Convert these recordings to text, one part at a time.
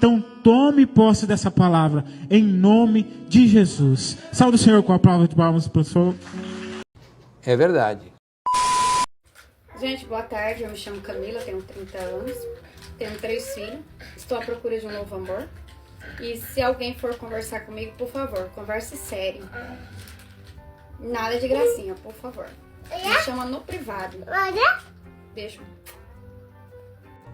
Então tome posse dessa palavra, em nome de Jesus. Salve o Senhor com a palavra de palmas, professor. É verdade. Gente, boa tarde, eu me chamo Camila, tenho 30 anos, tenho 3 filhos, estou à procura de um novo amor. E se alguém for conversar comigo, por favor, converse sério. Nada de gracinha, por favor. Me chama no privado. Beijo.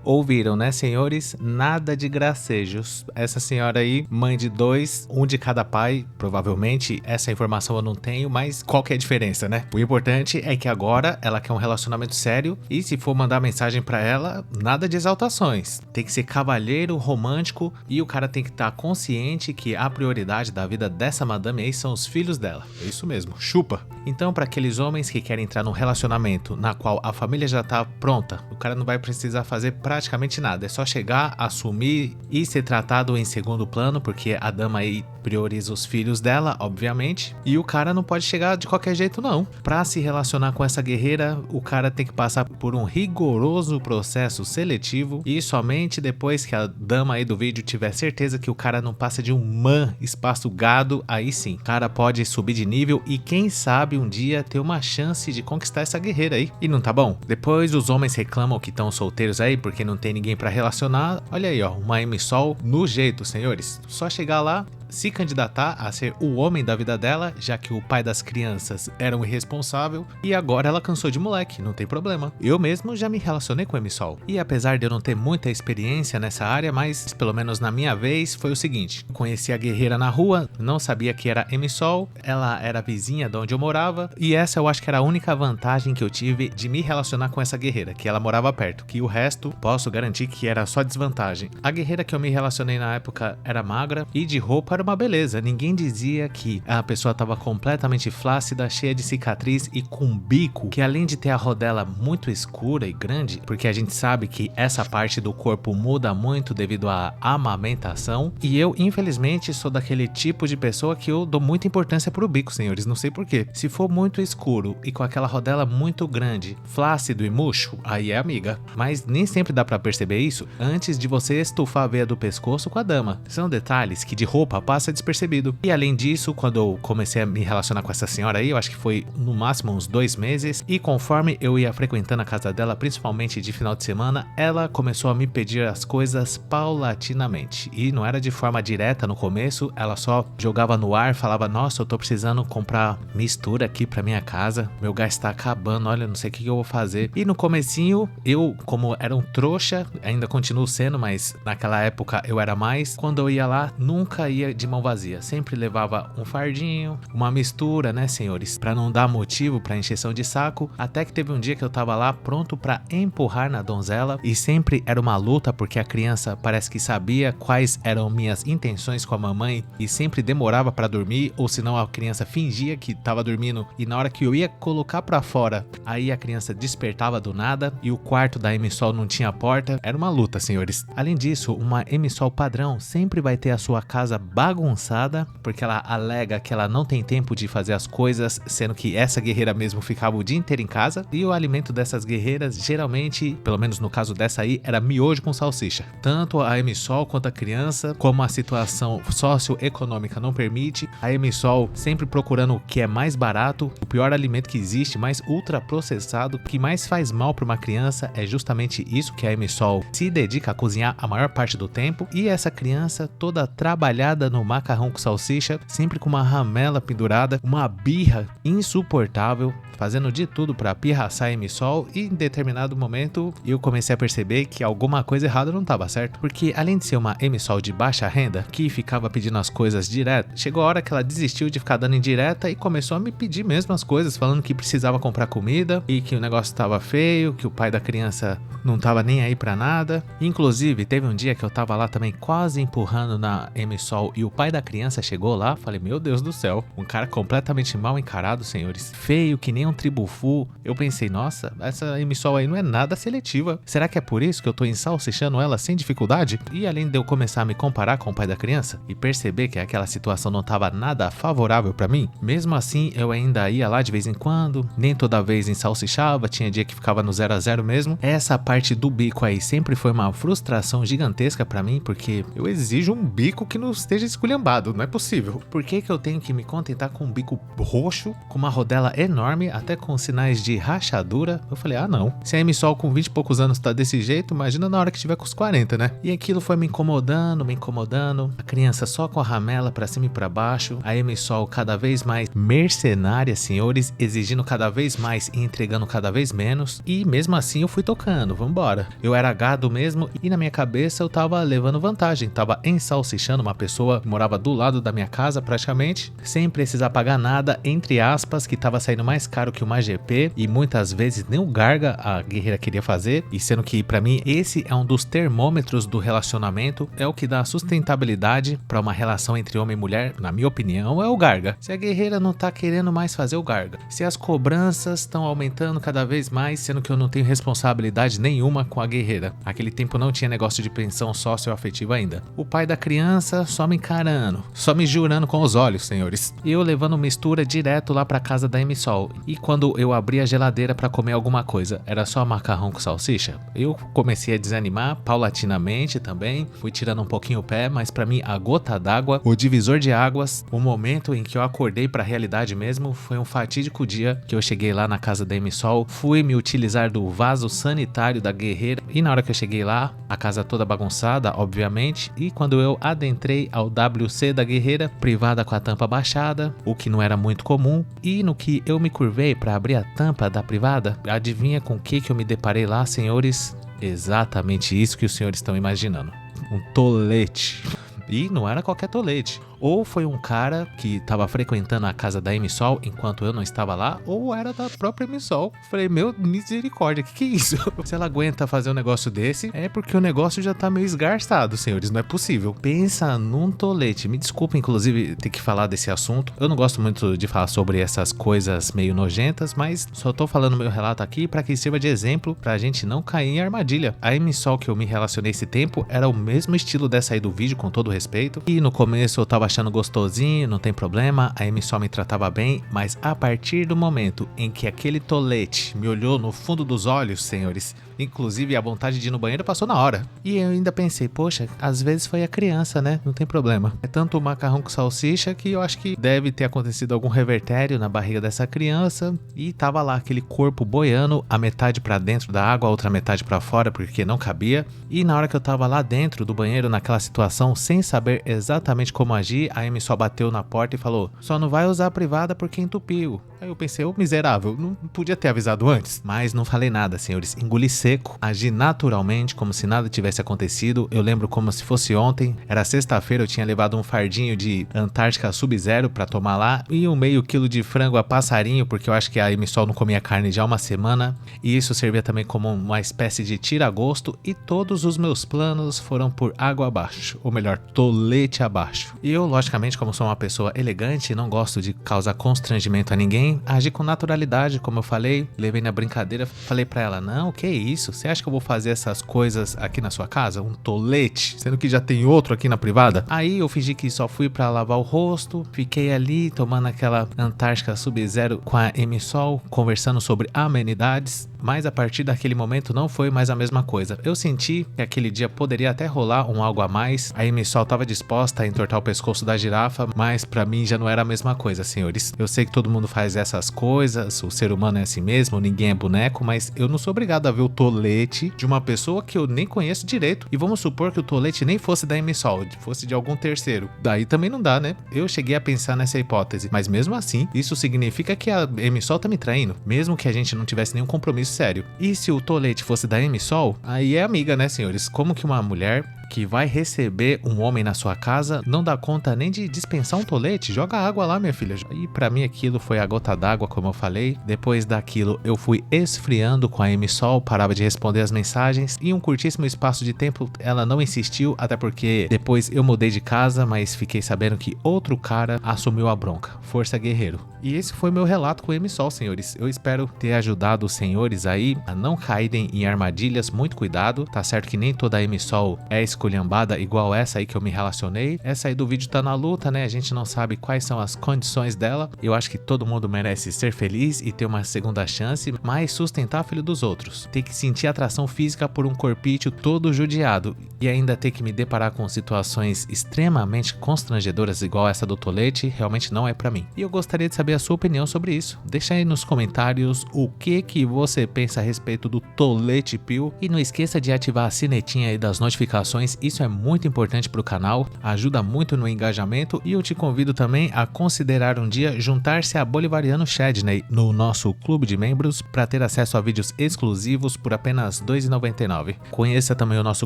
Ouviram, né, senhores? Nada de gracejos. Essa senhora aí, mãe de 2, um de cada pai, provavelmente, essa informação eu não tenho, mas qual que é a diferença, né? O importante é que agora ela quer um relacionamento sério e se for mandar mensagem pra ela, nada de exaltações. Tem que ser cavalheiro, romântico e o cara tem que estar consciente que a prioridade da vida dessa madame aí são os filhos dela. É isso mesmo, chupa. Então, para aqueles homens que querem entrar num relacionamento na qual a família já tá pronta, o cara não vai precisar fazer praticamente nada, é só chegar, assumir e ser tratado em segundo plano, porque a dama aí prioriza os filhos dela, obviamente, e o cara não pode chegar de qualquer jeito não. Para se relacionar com essa guerreira, o cara tem que passar por um rigoroso processo seletivo e somente depois que a dama aí do vídeo tiver certeza que o cara não passa de um espaço gado, aí sim, o cara pode subir de nível e quem sabe um dia ter uma chance de conquistar essa guerreira aí. E não tá bom? Depois os homens reclamam que estão solteiros aí porque não tem ninguém pra relacionar. Olha aí, ó, uma M-Sol no jeito, senhores. Só chegar lá, se candidatar a ser o homem da vida dela, já que o pai das crianças era um irresponsável e agora ela cansou de moleque, não tem problema. Eu mesmo já me relacionei com M-Sol e apesar de eu não ter muita experiência nessa área, mas pelo menos na minha vez foi o seguinte: conheci a guerreira na rua, não sabia que era M-Sol, ela era vizinha de onde eu morava e essa eu acho que era a única vantagem que eu tive de me relacionar com essa guerreira, que ela morava perto, que o resto posso garantir que era só desvantagem. A guerreira que eu me relacionei na época era magra e de roupa era uma beleza, ninguém dizia que a pessoa estava completamente flácida, cheia de cicatriz e com bico, que além de ter a rodela muito escura e grande, porque a gente sabe que essa parte do corpo muda muito devido à amamentação, e eu infelizmente sou daquele tipo de pessoa que eu dou muita importância pro bico, senhores, não sei porquê. Se for muito escuro e com aquela rodela muito grande, flácido e murcho, aí é amiga, mas nem sempre dá pra perceber isso antes de você estufar a veia do pescoço com a dama. São detalhes que de roupa passa despercebido. E além disso, quando eu comecei a me relacionar com essa senhora aí, eu acho que foi no máximo uns 2 meses, e conforme eu ia frequentando a casa dela, principalmente de final de semana, ela começou a me pedir as coisas paulatinamente. E não era de forma direta no começo, ela só jogava no ar, falava: nossa, eu tô precisando comprar mistura aqui pra minha casa, meu gás tá acabando, olha, não sei o que eu vou fazer. E no comecinho, eu, como era um trouxa, ainda continuo sendo, mas naquela época eu era mais, quando eu ia lá, nunca ia de mão vazia, sempre levava um fardinho, uma mistura, né, senhores, pra não dar motivo pra encheção de saco, até que teve um dia que eu tava lá pronto pra empurrar na donzela e sempre era uma luta porque a criança parece que sabia quais eram minhas intenções com a mamãe e sempre demorava pra dormir, ou senão a criança fingia que tava dormindo e na hora que eu ia colocar pra fora, aí a criança despertava do nada e o quarto da M-Sol não tinha porta, era uma luta, senhores. Além disso, uma M-Sol padrão sempre vai ter a sua casa bagunçada, porque ela alega que ela não tem tempo de fazer as coisas, sendo que essa guerreira mesmo ficava o dia inteiro em casa, e o alimento dessas guerreiras, geralmente, pelo menos no caso dessa aí, era miojo com salsicha. Tanto a M-Sol quanto a criança, como a situação socioeconômica não permite, a M-Sol sempre procurando o que é mais barato, o pior alimento que existe, mais ultraprocessado, o que mais faz mal para uma criança é justamente isso que a M-Sol se dedica a cozinhar a maior parte do tempo, e essa criança toda trabalhada no macarrão com salsicha, sempre com uma ramela pendurada, uma birra insuportável, fazendo de tudo para pirraçar a M-Sol, e em determinado momento eu comecei a perceber que alguma coisa errada não estava certo, porque além de ser uma M-Sol de baixa renda, que ficava pedindo as coisas direto, chegou a hora que ela desistiu de ficar dando indireta e começou a me pedir mesmo as coisas, falando que precisava comprar comida e que o negócio estava feio, que o pai da criança não tava nem aí pra nada. Inclusive, teve um dia que eu tava lá também quase empurrando na M-Sol e o pai da criança chegou lá, falei, meu Deus do céu, um cara completamente mal encarado, senhores, feio que nem um tribufu. Eu pensei, nossa, essa MSOL aí não é nada seletiva. Será que é por isso que eu tô ensalsichando ela sem dificuldade? E além de eu começar a me comparar com o pai da criança e perceber que aquela situação não tava nada favorável pra mim, mesmo assim eu ainda ia lá de vez em quando, nem toda vez ensalsichava, tinha dia que ficava no 0 a 0 mesmo. Essa parte do bico aí sempre foi uma frustração gigantesca pra mim, porque eu exijo um bico que não esteja esculhambado, não é possível. Por que que eu tenho que me contentar com um bico roxo, com uma rodela enorme, até com sinais de rachadura? Eu falei, ah não, se a MSOL com 20 e poucos anos tá desse jeito, imagina na hora que tiver com os 40, né? E aquilo foi me incomodando, a criança só com a ramela pra cima e pra baixo, a MSOL cada vez mais mercenária, senhores, exigindo cada vez mais e entregando cada vez menos, e mesmo assim eu fui tocando, vambora. Eu era gado mesmo e na minha cabeça eu tava levando vantagem, tava ensalsichando uma pessoa que morava do lado da minha casa praticamente, sem precisar pagar nada, entre aspas, que tava saindo mais caro que uma GP e muitas vezes nem o Garga a guerreira queria fazer, e sendo que pra mim esse é um dos termômetros do relacionamento, é o que dá sustentabilidade pra uma relação entre homem e mulher, na minha opinião, é o Garga. Se a guerreira não tá querendo mais fazer o Garga, se as cobranças estão aumentando cada vez mais, sendo que eu não tenho responsabilidade nenhuma com a guerreira. Aquele tempo não tinha negócio de pensão socioafetiva ainda. O pai da criança só me encarando, só me jurando com os olhos, senhores. E eu levando mistura direto lá pra casa da MSOL. E quando eu abri a geladeira pra comer alguma coisa, era só macarrão com salsicha, eu comecei a desanimar paulatinamente também, fui tirando um pouquinho o pé, mas pra mim a gota d'água, o divisor de águas, o momento em que eu acordei pra realidade mesmo, foi um fatídico dia que eu cheguei lá na casa da MSOL, fui me utilizar do vaso sanitário da guerreira e na hora que eu cheguei lá, a casa toda bagunçada, obviamente, e quando eu adentrei ao WC da guerreira, privada com a tampa baixada, o que não era muito comum, e no que eu me curvei pra abrir a tampa da privada, adivinha com o que eu me deparei lá, senhores? Exatamente isso que os senhores estão imaginando. Um tolete. E não era qualquer tolete. Ou foi um cara que estava frequentando a casa da MSOL enquanto eu não estava lá, ou era da própria MSOL. Falei, meu, misericórdia, que é isso? Se ela aguenta fazer um negócio desse, é porque o negócio já tá meio esgarçado, senhores, não é possível. Pensa num tolete. Me desculpa, inclusive, ter que falar desse assunto. Eu não gosto muito de falar sobre essas coisas meio nojentas, mas só tô falando meu relato aqui para que sirva de exemplo pra gente não cair em armadilha. A MSOL que eu me relacionei esse tempo era o mesmo estilo dessa aí do vídeo, com todo respeito. E no começo eu tava achando gostosinho, não tem problema, a MSOL me tratava bem, mas a partir do momento em que aquele tolete me olhou no fundo dos olhos, senhores, inclusive a vontade de ir no banheiro passou na hora. E eu ainda pensei, poxa, às vezes foi a criança, né? Não tem problema. É tanto o macarrão com salsicha que eu acho que deve ter acontecido algum revertério na barriga dessa criança e tava lá aquele corpo boiando, a metade pra dentro da água, a outra metade pra fora porque não cabia. E na hora que eu tava lá dentro do banheiro naquela situação, sem saber exatamente como agir, a Amy só bateu na porta e falou, só não vai usar a privada porque entupiu. Aí eu pensei, ô miserável, não podia ter avisado antes? Mas não falei nada, senhores, engoli seco, agi naturalmente, como se nada tivesse acontecido. Eu lembro como se fosse ontem, era sexta-feira, eu tinha levado um fardinho de Antártica Sub-Zero pra tomar lá e um meio quilo de frango a passarinho, porque eu acho que a MSOL não comia carne já há uma semana, e isso servia também como uma espécie de tira-gosto, e todos os meus planos foram por água abaixo, ou melhor, tolete abaixo. E eu, logicamente, como sou uma pessoa elegante e não gosto de causar constrangimento a ninguém, agi com naturalidade, como eu falei, levei na brincadeira, falei pra ela, não, que isso, você acha que eu vou fazer essas coisas aqui na sua casa? Um tolete? Sendo que já tem outro aqui na privada? Aí eu fingi que só fui pra lavar o rosto, fiquei ali tomando aquela Antártica Sub-Zero com a MSOL, conversando sobre amenidades, mas a partir daquele momento não foi mais a mesma coisa. Eu senti que aquele dia poderia até rolar um algo a mais, a MSOL estava disposta a entortar o pescoço da girafa, mas pra mim já não era a mesma coisa, senhores. Eu sei que todo mundo faz essas coisas, o ser humano é assim mesmo, ninguém é boneco, mas eu não sou obrigado a ver o tolete de uma pessoa que eu nem conheço direito. E vamos supor que o tolete nem fosse da MSOL, fosse de algum terceiro. Daí também não dá, né? Eu cheguei a pensar nessa hipótese, mas mesmo assim, isso significa que a MSOL tá me traindo, mesmo que a gente não tivesse nenhum compromisso sério. E se o tolete fosse da MSOL, aí é amiga, né, senhores? Como que uma mulher que vai receber um homem na sua casa, não dá conta nem de dispensar um tolete? Joga água lá, minha filha. E pra mim aquilo foi a gota d'água, como eu falei. Depois daquilo eu fui esfriando com a Emissol, parava de responder as mensagens. Em um curtíssimo espaço de tempo ela não insistiu, até porque depois eu mudei de casa, mas fiquei sabendo que outro cara assumiu a bronca. Força guerreiro. E esse foi meu relato com o Emissol, senhores. Eu espero ter ajudado os senhores aí a não caírem em armadilhas. Muito cuidado. Tá certo que nem toda a Emissol é esculhambada igual essa aí que eu me relacionei. Essa aí do vídeo tá na luta, né? A gente não sabe quais são as condições dela. Eu acho que todo mundo merece ser feliz e ter uma segunda chance, mas sustentar filho dos outros. Ter que sentir atração física por um corpício todo judiado e ainda ter que me deparar com situações extremamente constrangedoras igual essa do tolete, realmente não é pra mim. E eu gostaria de saber a sua opinião sobre isso. Deixa aí nos comentários o que você pensa a respeito do tolete pill e não esqueça de ativar a sinetinha aí das notificações, isso é muito importante pro canal, ajuda muito no engajamento e eu te convido também a considerar um dia juntar-se a Bolivariano Chadney no nosso clube de membros para ter acesso a vídeos exclusivos por apenas R$ 2,99. Conheça também o nosso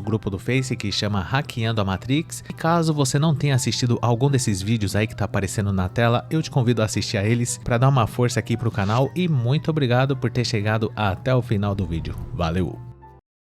grupo do Face que chama Hackeando a Matrix e caso você não tenha assistido algum desses vídeos aí que tá aparecendo na tela, eu te convido a assistir a eles para dar uma força aqui pro canal e muito obrigado por ter chegado até o final do vídeo. Valeu!